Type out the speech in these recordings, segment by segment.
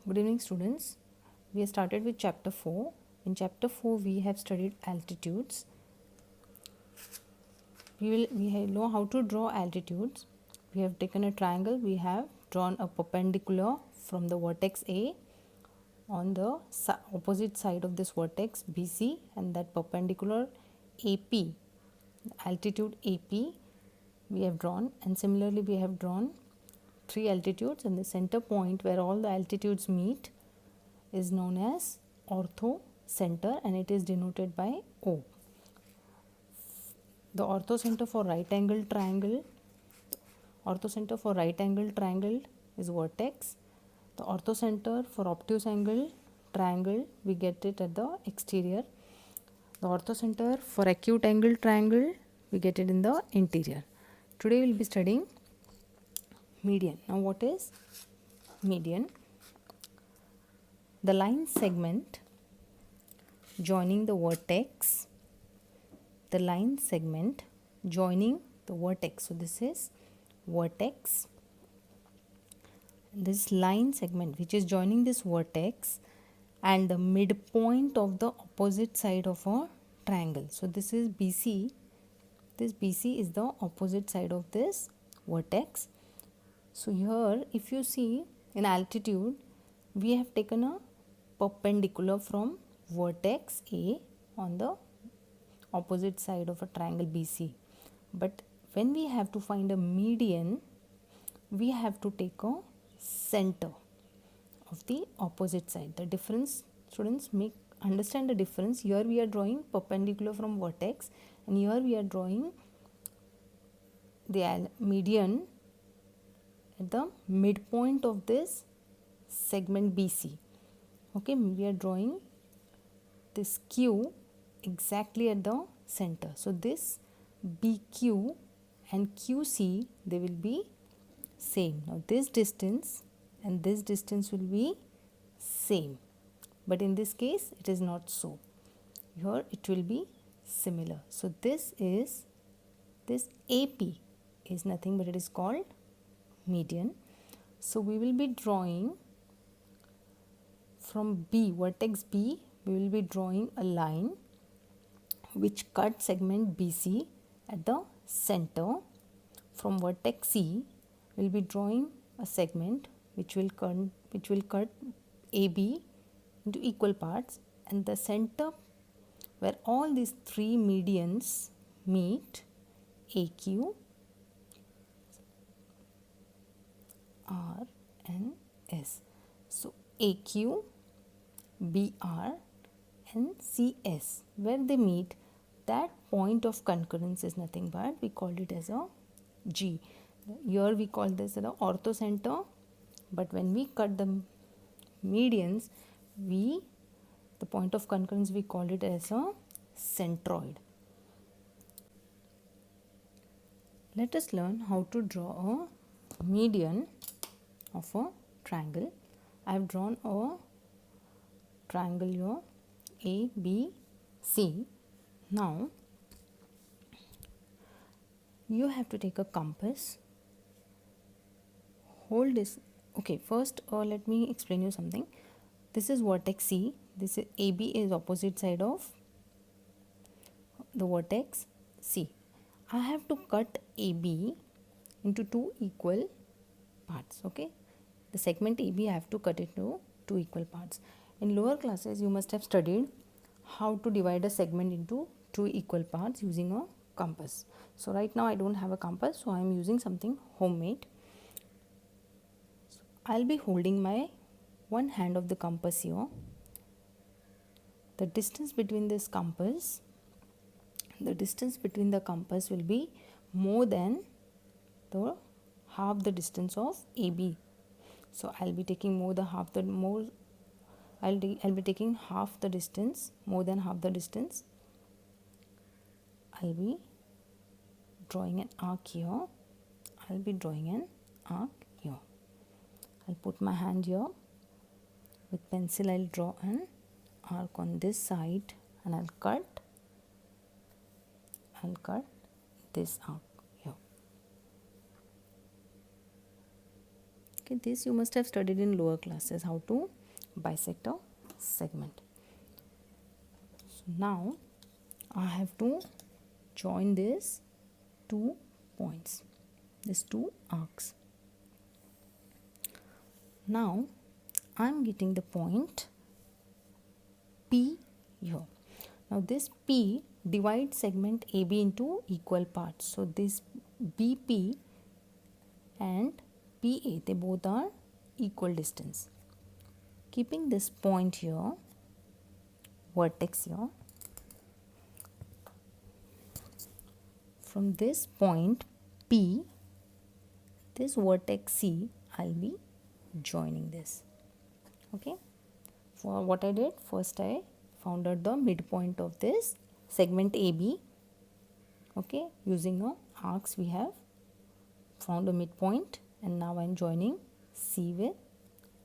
Good evening, students. We have started with chapter 4. In chapter 4, we have studied altitudes. We know how to draw altitudes. We have taken a triangle. We have drawn a perpendicular from the vertex A on the opposite side of this vertex BC, and that perpendicular AP, altitude AP, we have drawn. And similarly, we have drawn three altitudes, and the center point where all the altitudes meet is known as orthocenter, and it is denoted by O. The orthocenter for right angle triangle is vertex. The orthocenter for obtuse angle triangle, we get it at the exterior. The orthocenter for acute angle triangle, we get it in the interior. Today we will be studying median. Now what is median? The line segment joining the vertex, so this is vertex. This line segment which is joining this vertex and the midpoint of the opposite side of a triangle. So this is BC. This BC is the opposite side of this vertex. So here if you see in altitude, we have taken a perpendicular from vertex A on the opposite side of a triangle BC. But when we have to find a median, we have to take a center of the opposite side. The difference, students, understand the difference. Here we are drawing perpendicular from vertex, and here we are drawing the median at the midpoint of this segment BC. Okay, we are drawing this Q exactly at the center. So this BQ and QC, they will be same. Now this distance and this distance will be same, but in this case it is not so. Here it will be similar. So this AP is nothing but it is called median. So we will be drawing from B, vertex B, we will be drawing a line which cut segment BC at the center. From vertex C, we will be drawing a segment which will cut AB into equal parts, and the center where all these three medians meet, AQ, R and S. So AQ, BR and CS, where they meet, that point of concurrence is nothing but we called it as a G. Here we call this the orthocenter, but when we cut the medians, the point of concurrence, we call it as a centroid. Let us learn how to draw a median of a triangle. I have drawn a triangle here, A, B, C. Now you have to take a compass. Hold this. Okay, first let me explain you something. This is vertex C. This is AB is opposite side of the vertex C. I have to cut AB into two equal parts. Okay, the segment AB I have to cut it into two equal parts. In lower classes you must have studied how to divide a segment into two equal parts using a compass. So right now I don't have a compass, so I am using something homemade. So I'll be holding my one hand of the compass here. The distance between the compass will be more than the half the distance of AB. So I'll be taking I'll be taking half the distance, more than half the distance. I'll be drawing an arc here. I'll put my hand here. With pencil I'll draw an arc on this side, and I'll cut this arc here. Okay, this you must have studied in lower classes, how to bisect a segment. So now I have to join these 2 points, these 2 arcs. Now I am getting the point P here. Now this P divides segment AB into equal parts. So this BP and PA, they both are equal distance. Keeping this point here, vertex here, from this point P, this vertex C, I'll be joining this. Okay, for what I did, first I found out the midpoint of this segment AB. Okay, using a arcs we have found a midpoint, and now I'm joining C with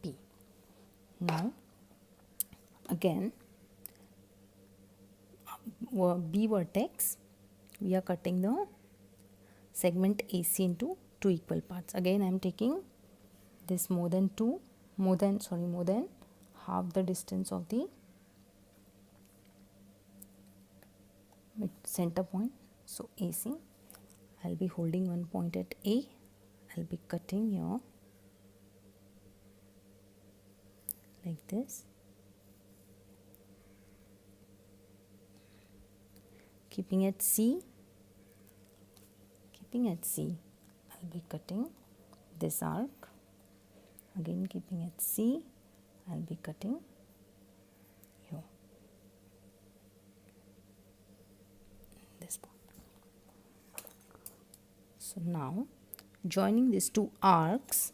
P. Now again, B vertex, we are cutting the segment AC into 2 equal parts. Again I am taking this more than half the distance of the center point. So AC, I'll be holding one point at A, I'll be cutting here like this, keeping at C, I'll be cutting this arc, again keeping at C, I'll be cutting here, this point. So now joining these 2 arcs,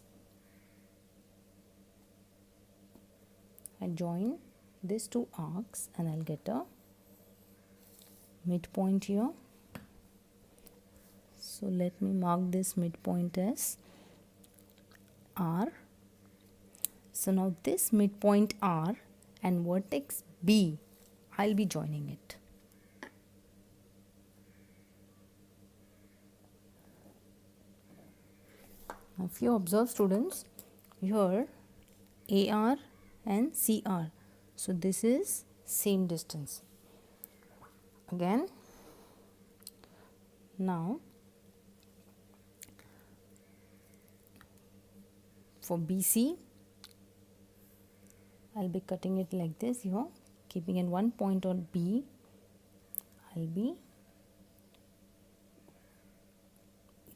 I join these 2 arcs and I'll get a midpoint here. So let me mark this midpoint as R. So now this midpoint R and vertex B, I'll be joining it. Now if you observe, students, here AR and CR, so this is same distance. Again, now for BC, I'll be cutting it like this here, keeping in one point on B, I'll be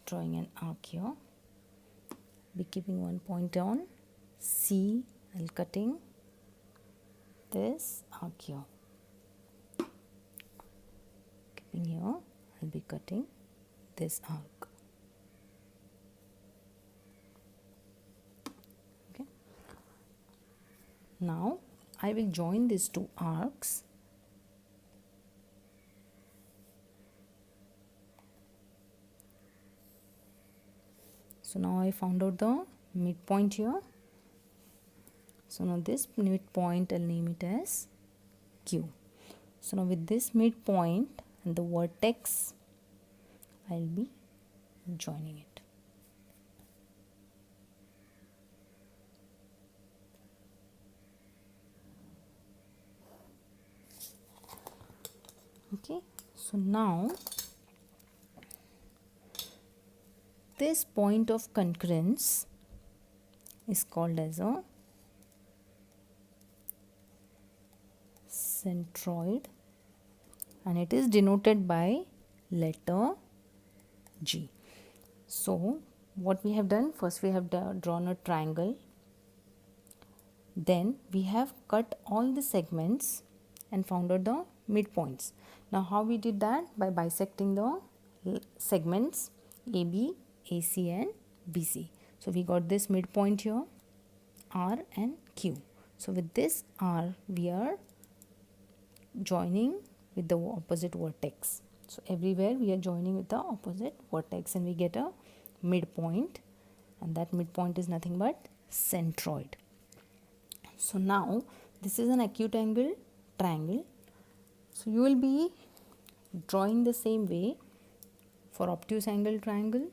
drawing an arc here, be keeping one point on C, I'll cutting this arc here, keeping here, I'll be cutting this arc. Okay. Now I will join these 2 arcs. So now I found out the midpoint here. So now this midpoint, I'll name it as Q. So now with this midpoint and the vertex, I'll be joining it. Okay, so now this point of concurrence is called as a centroid, and it is denoted by letter G. So what we have done, first we have drawn a triangle, then we have cut all the segments and found out the midpoints. Now how we did that? By bisecting the segments AB, AC and BC. So we got this midpoint here, R and Q. So with this R, we are joining with the opposite vertex. So everywhere we are joining with the opposite vertex and we get a midpoint, and that midpoint is nothing but centroid. So now this is an acute angle triangle. So you will be drawing the same way for obtuse angle triangle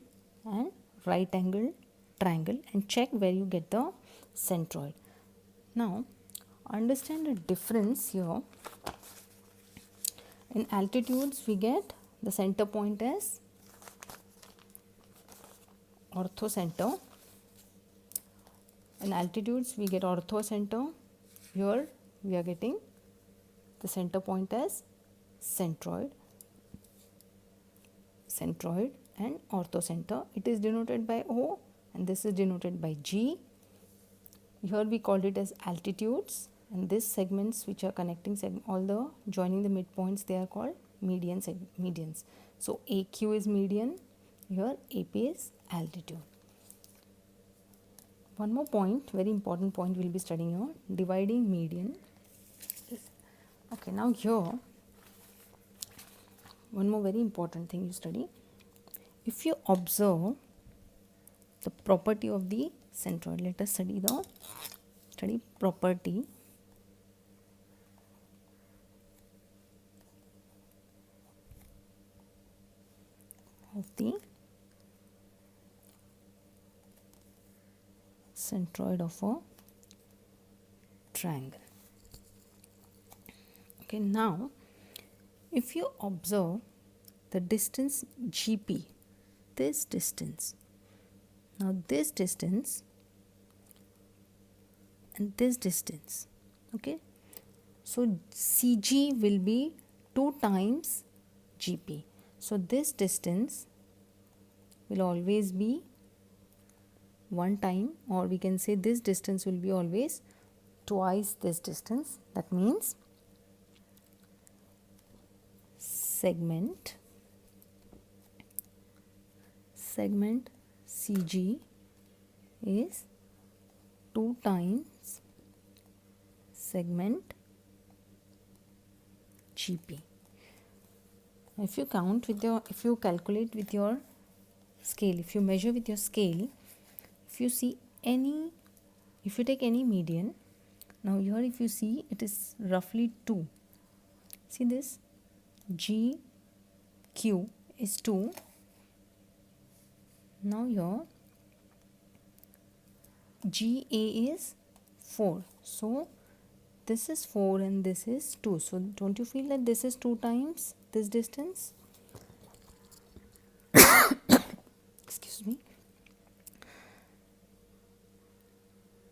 and right angle triangle and check where you get the centroid. Now understand the difference here. In altitudes we get the center point as orthocenter. In altitudes we get orthocenter. Here we are getting the center point as centroid and orthocenter. It is denoted by O and this is denoted by G. Here we called it as altitudes, and these segments which are connecting all the joining the midpoints, they are called medians. So AQ is median, here AP is altitude. One more point, very important point we'll be studying here, dividing median. Okay, now here one more very important thing you study. If you observe the property of the centroid, let us study property of the centroid of a triangle. Okay, now if you observe the distance GP, this distance, now this distance and this distance, okay, so CG will be 2 times GP. So this distance will always be 1 time, or we can say this distance will be always twice this distance. That means segment CG is 2 times segment GP. If you calculate with your scale, if you measure with your scale, if you take any median, now here if you see it is roughly 2. See this, GQ is 2. Now here GA is 4. So this is 4 and this is 2. So don't you feel that this is 2 times this distance? Excuse me.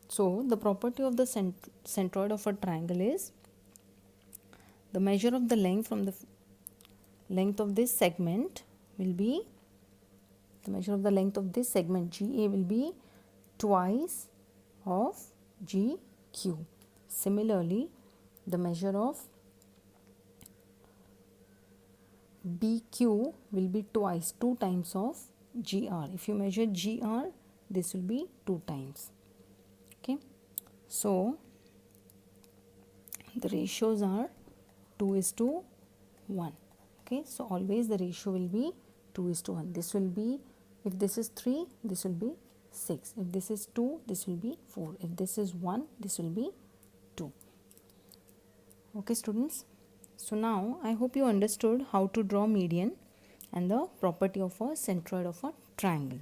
So the property of the centroid of a triangle is the measure of the length from the length of this segment will be, the measure of the length of this segment GA will be twice of GQ. Similarly, the measure of BQ will be twice, 2 times of GR. If you measure GR, this will be 2 times. Okay, so the ratios are 2:1. Okay, so always the ratio will be 2:1. This will be, if this is 3, this will be 6. If this is 2, this will be 4. If this is 1, this will be 2. Okay students, so now I hope you understood how to draw median and the property of a centroid of a triangle.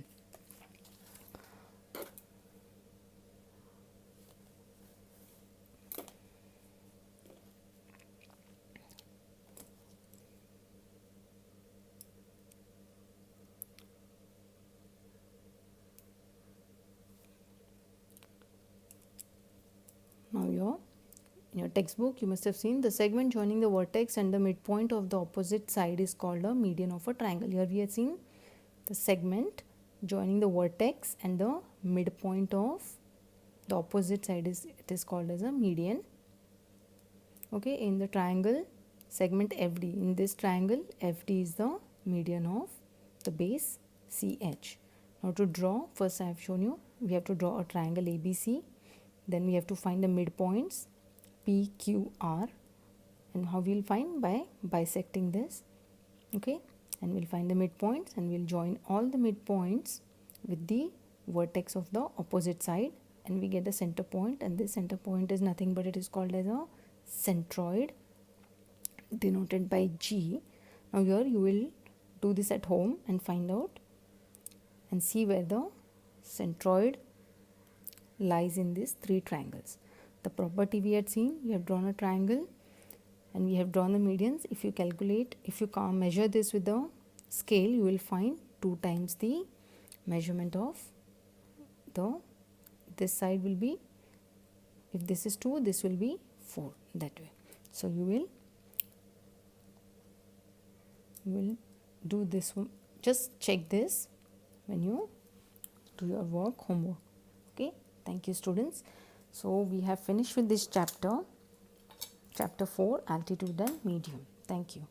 Now here in your textbook you must have seen the segment joining the vertex and the midpoint of the opposite side is called a median of a triangle. Here we are seeing the segment joining the vertex and the midpoint of the opposite side is called as a median. Okay, in the triangle segment FD, in this triangle FD is the median of the base CH. Now to draw, first I have shown you we have to draw a triangle ABC. Then we have to find the midpoints PQR, and how we'll find? By bisecting this. Okay, and we'll find the midpoints and we'll join all the midpoints with the vertex of the opposite side and we get the center point, and this center point is nothing but it is called as a centroid denoted by G. Now here you will do this at home and find out and see where the centroid lies in these three triangles. The property we had seen, we have drawn a triangle and we have drawn the medians. If you calculate, if you measure this with the scale, you will find 2 times the measurement of the, this side will be, if this is 2, this will be 4, that way. So you will do this one. Just check this when you do your work, homework. Okay, thank you students. So we have finished with this chapter 4, altitude and medium. Thank you.